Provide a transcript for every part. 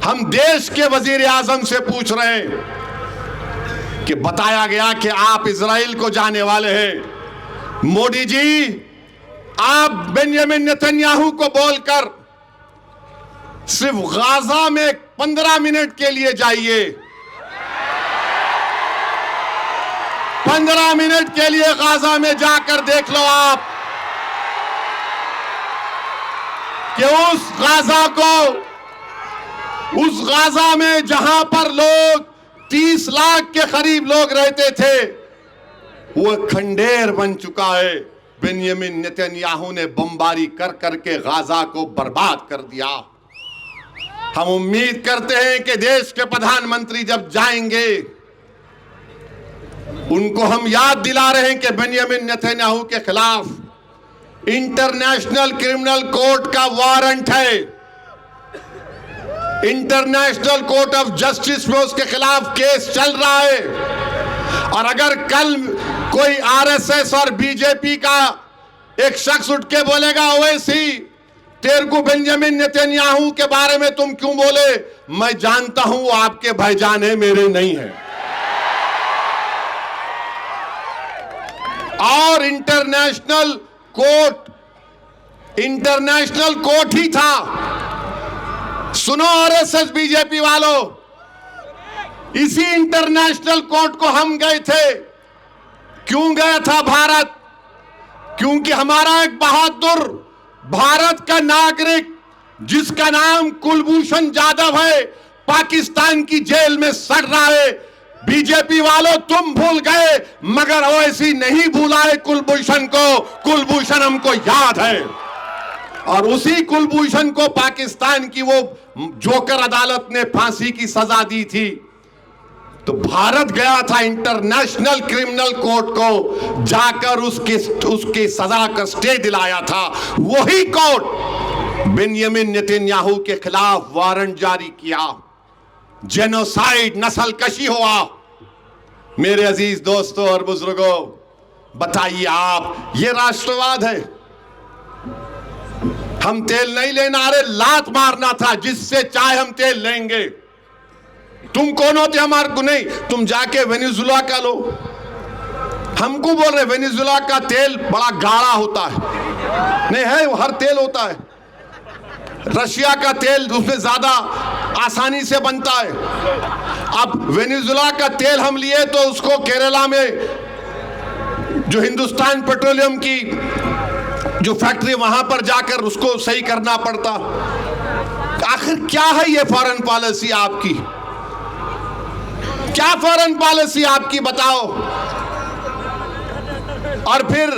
हम देश के वजीर आजम से पूछ रहे हैं कि बताया गया कि आप इजराइल को जाने वाले हैं। मोदी जी, आप बेंजामिन नेतन्याहू को बोलकर सिर्फ गाजा में 15 मिनट के लिए जाइए, 15 मिनट के लिए गाजा में जाकर देख लो आप कि उस गाजा में जहां पर लोग 30 लाख के करीब लोग रहते थे, वो खंडेर बन चुका है। बेंजामिन नेतन्याहू ने बमबारी कर करके गाजा को बर्बाद कर दिया। हम उम्मीद करते हैं कि देश के प्रधानमंत्री जब जाएंगे, उनको हम याद दिला रहे हैं कि बेंजामिन नेतन्याहू के खिलाफ इंटरनेशनल क्रिमिनल कोर्ट का वारंट है। इंटरनेशनल कोर्ट ऑफ जस्टिस में उसके खिलाफ केस चल रहा है। और अगर कल कोई आरएसएस और बीजेपी का एक शख्स उठ के बोलेगा, ओवैसी तेरे को बेंजामिन नेतन्याहू के बारे में तुम क्यों बोले, मैं जानता हूं वो आपके भाईजान है, मेरे नहीं है। और इंटरनेशनल कोर्ट ही था। सुनो आरएसएस बीजेपी वालों, इसी इंटरनेशनल कोर्ट को हम गए थे। क्यों गया था भारत? क्योंकि हमारा एक बहादुर भारत का नागरिक जिसका नाम कुलभूषण जाधव है, पाकिस्तान की जेल में सड़ रहा है। बीजेपी वालों, तुम भूल गए, मगर ओवैसी नहीं भूला है कुलभूषण को। कुलभूषण हमको याद है। और उसी कुलभूषण को पाकिस्तान की वो जोकर अदालत ने फांसी की सजा दी थी। तो भारत गया था इंटरनेशनल क्रिमिनल कोर्ट को, जाकर उसके सजा का स्टे दिलाया था। वही कोर्ट बेंजामिन नेतन्याहू के खिलाफ वारंट जारी किया। जेनोसाइड, नस्लकशी हुआ। मेरे अजीज दोस्तों और बुजुर्गों, बताइए आप, ये राष्ट्रवाद है? हम तेल नहीं लेना, अरे लात मारना था, जिससे चाहे हम तेल लेंगे। तुम कौन होते हमारे को? नहीं, तुम जाके वेनेजुएला का लो। हमको बोल रहे वेनेजुएला का तेल बड़ा गाढ़ा होता है। नहीं है, हर तेल होता है। रशिया का तेल उसमें ज्यादा आसानी से बनता है। अब वेनेजुएला का तेल हम लिए तो उसको केरला में जो हिंदुस्तान पेट्रोलियम की जो फैक्ट्री, वहां पर जाकर उसको सही करना पड़ता। आखिर क्या है ये फॉरेन पॉलिसी आपकी? क्या फॉरेन पॉलिसी आपकी, बताओ? और फिर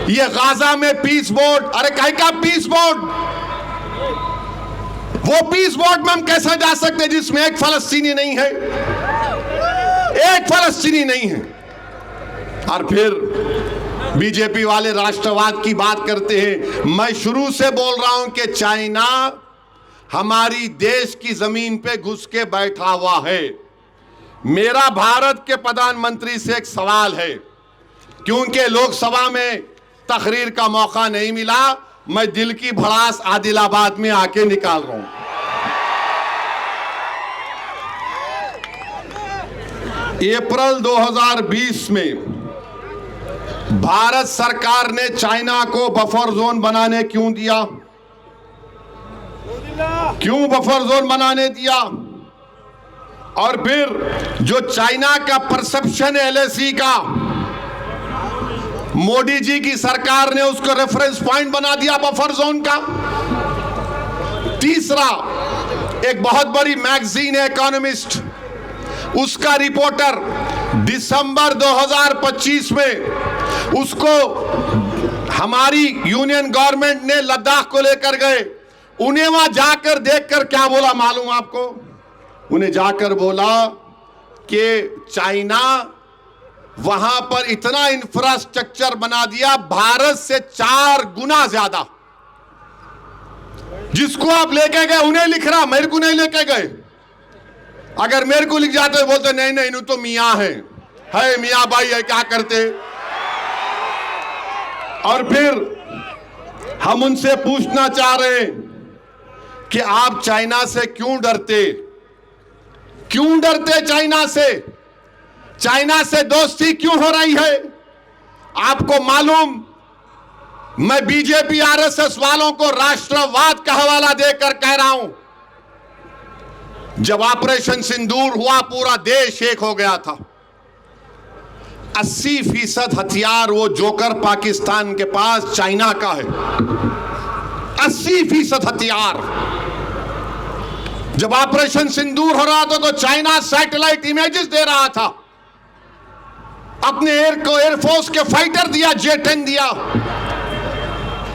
ये गाजा में पीस बोर्ड, अरे काहे का पीस बोर्ड? वो पीस बोर्ड में हम कैसे जा सकते जिसमें एक फलस्तीनी नहीं है? एक फलस्तीनी नहीं है। और फिर बीजेपी वाले राष्ट्रवाद की बात करते हैं। मैं शुरू से बोल रहा हूं कि चाइना हमारी देश की जमीन पे घुस के बैठा हुआ है। मेरा भारत के प्रधानमंत्री से एक सवाल है, क्योंकि लोकसभा में तकरीर का मौका नहीं मिला, मैं दिल की भड़ास आदिलाबाद में आके निकाल रहा हूं। अप्रैल 2020 में भारत सरकार ने चाइना को बफर जोन बनाने क्यों दिया? क्यों बफर जोन बनाने दिया? और फिर जो चाइना का परसेप्शन है एलएसी का, मोदी जी की सरकार ने उसको रेफरेंस पॉइंट बना दिया बफर जोन का। तीसरा, एक बहुत बड़ी मैगजीन है इकोनॉमिस्ट, उसका रिपोर्टर दिसंबर 2025 में उसको हमारी यूनियन गवर्नमेंट ने लद्दाख को लेकर गए। उन्हें वहां जाकर देखकर क्या बोला मालूम आपको? उन्हें जाकर बोला कि चाइना वहां पर इतना इंफ्रास्ट्रक्चर बना दिया भारत से 4 गुना ज्यादा। जिसको आप लेके गए उन्हें लिख रहा, मेरे को नहीं लेके गए। अगर मेरे को लिख जाते बोलते नहीं नहीं तो मियां है मियां भाई है, क्या करते? और फिर हम उनसे पूछना चाह रहे हैं कि आप चाइना से क्यों डरते, क्यों डरते चाइना से, चाइना से दोस्ती क्यों हो रही है। आपको मालूम, मैं बीजेपी आरएसएस वालों को राष्ट्रवाद का हवाला देकर कह रहा हूं, जब ऑपरेशन सिंदूर हुआ पूरा देश एक हो गया था। 80% हथियार वो जोकर पाकिस्तान के पास चाइना का है, 80% हथियार। जब ऑपरेशन सिंदूर हो रहा था तो चाइना सैटेलाइट इमेजेस दे रहा था, अपने एयरफोर्स के फाइटर दिया, J-10 दिया।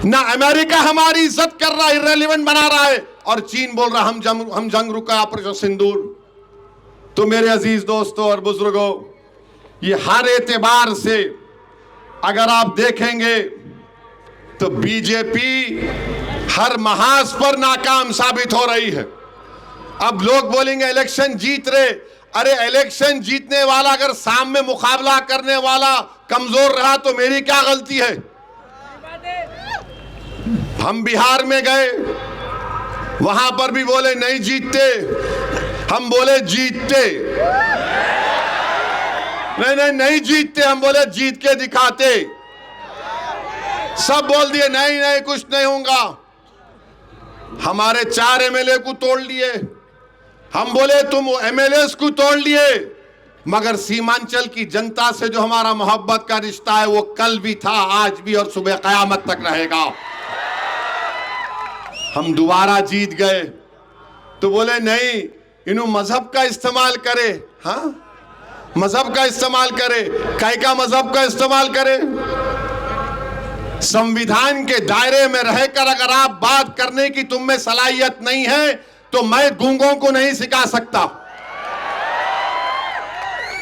ना अमेरिका हमारी इज्जत कर रहा है, इररिलेवेंट बना रहा है, और चीन बोल रहा हम जंग रुका ऑपरेशन सिंदूर। तो मेरे अजीज दोस्तों और बुजुर्गों, ये हर एतबार से अगर आप देखेंगे तो बीजेपी हर महाज पर नाकाम साबित हो रही है। अब लोग बोलेंगे इलेक्शन जीत रहे, अरे इलेक्शन जीतने वाला अगर सामने मुकाबला करने वाला कमजोर रहा तो मेरी क्या गलती है। हम बिहार में गए, वहां पर भी बोले नहीं जीतते, हम बोले जीतते, नहीं जीतते, हम बोले जीत के दिखाते। सब बोल दिए नहीं नहीं कुछ नहीं होगा। हमारे 4 एमएलए को तोड़ लिए, हम बोले तुम एमएलए को तोड़ लिए, मगर सीमांचल की जनता से जो हमारा मोहब्बत का रिश्ता है वो कल भी था, आज भी और सुबह कयामत तक रहेगा। हम दोबारा जीत गए तो बोले नहीं इन्हों मजहब का इस्तेमाल करे। हाँ, मजहब का इस्तेमाल करे, काय का मजहब का इस्तेमाल करे। संविधान के दायरे में रहकर अगर आप बात करने की तुम में सलाहियत नहीं है तो मैं गूंगों को नहीं सिखा सकता।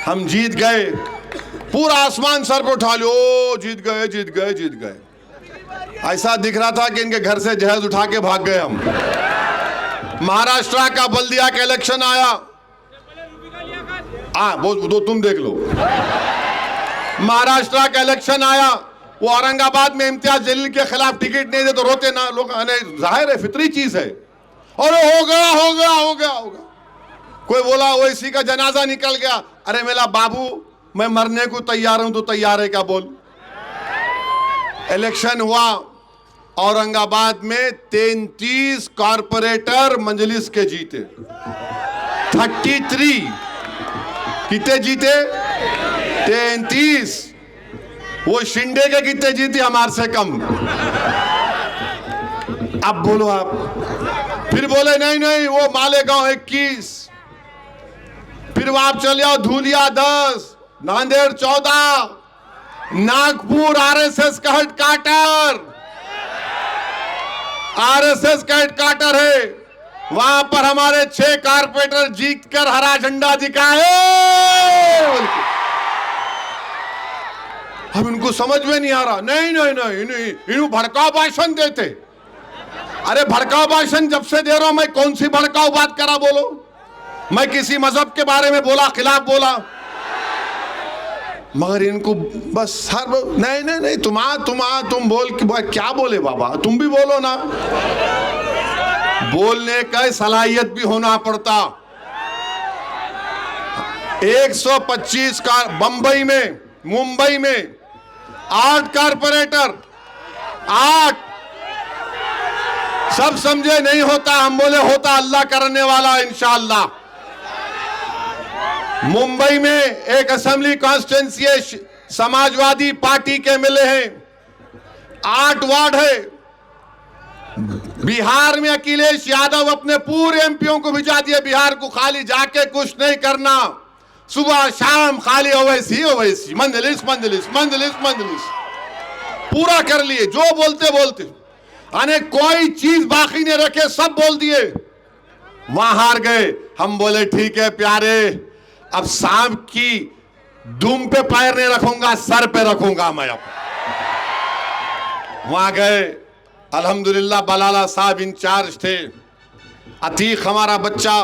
हम जीत गए, पूरा आसमान सर पर उठा लो, जीत गए जीत गए जीत गए। ऐसा दिख रहा था कि इनके घर से जहाज उठा के भाग गए हम। महाराष्ट्र का बल्दिया का इलेक्शन आया, वो तुम देख लो। महाराष्ट्र का इलेक्शन आया, वो औरंगाबाद में इम्तियाज जलील के खिलाफ टिकट नहीं दे तो रोते ना लोग, जाहिर है फितरी चीज है। और हो गया हो गया हो गया हो गया। कोई बोला वो इसी का जनाजा निकल गया, अरे मेरा बाबू मैं मरने को तैयार हूं तो तैयार है क्या बोल। इलेक्शन हुआ, औरंगाबाद में 33 कॉरपोरेटर मजलिस के जीते, 33 कितने जीते, 33। वो शिंदे के कितने जीते, हमारे से कम। अब बोलो आप, फिर बोले नहीं नहीं वो मालेगांव 21, फिर वो आप चले आओ धूलिया 10, नांदेड़ 14, नागपुर आरएसएस का हेडक्वार्टर, आरएसएस का हेडक्वार्टर है, वहां पर हमारे 6 कारपोरेटर जीतकर हरा झंडा दिखाए। अब इनको समझ में नहीं आ रहा, नहीं नहीं नहीं इन्हों भड़काऊ भाषण देते। अरे भड़काऊ भाषण जब से दे रहा हूं मैं, कौन सी भड़काऊ बात करा बोलो। मैं किसी मजहब के बारे में बोला, खिलाफ बोला, मगर इनको बस हर नहीं नहीं नहीं तुम बोल कि क्या बोले बाबा, तुम भी बोलो ना। बोलने का सलाहियत भी होना पड़ता। 125 का बंबई में, मुंबई में 8 कारपोरेटर, 8 सब समझे नहीं होता, हम बोले होता, अल्लाह करने वाला इंशाअल्लाह। मुंबई में एक असेंबली कॉन्स्टिट्यूंसी समाजवादी पार्टी के मिले हैं, 8 वार्ड है। बिहार में अखिलेश यादव अपने पूरे एमपीओ को भिजा दिए बिहार को, खाली जाके कुछ नहीं करना, सुबह शाम खाली ओवैसी ओवैसी, मंजलिस मंजलिस मंजलिस मंजलिस पूरा कर लिए, जो बोलते बोलते, यानी कोई चीज बाकी नहीं रखे, सब बोल दिए। वहां हार गए। हम बोले ठीक है प्यारे, अब सांप की दुम पे पैर नहीं रखूंगा, सर पे रखूंगा मैं। अब वहां गए, अल्हम्दुलिल्लाह बलाला साहब इंचार्ज थे, अतीक हमारा बच्चा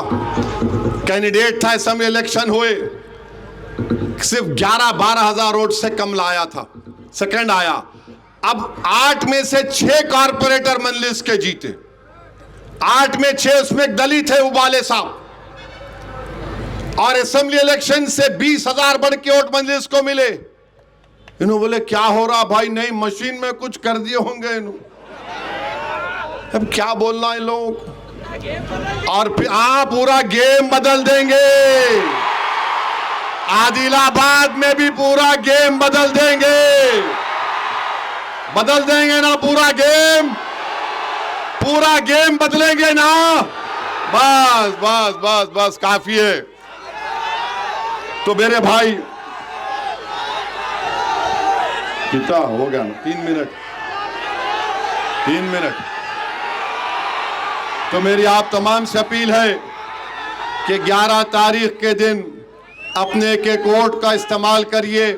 कैंडिडेट था। असेंबली इलेक्शन हुए, सिर्फ 11-12 हजार वोट से कम लाया था, सेकंड आया। अब 8 में से 6 कॉरपोरेटर मजलिस के जीते, 8 में 6 उसमें एक दलित है उबाले साहब, और असेंबली इलेक्शन से 20,000 बढ़ के वोट मजलिस को मिले। इन्होंने बोले क्या हो रहा भाई, नहीं मशीन में कुछ कर दिए होंगे इन्होंने, अब क्या बोलना है लोग, और फिर पूरा गेम बदल देंगे। आदिलाबाद में भी पूरा गेम बदल देंगे ना, पूरा गेम बदलेंगे ना। बस बस बस बस काफी है। तो मेरे भाई, कितना हो गया? 3 मिनट। तो मेरी आप तमाम से अपील है कि 11 तारीख के दिन अपने के वोट का इस्तेमाल करिए।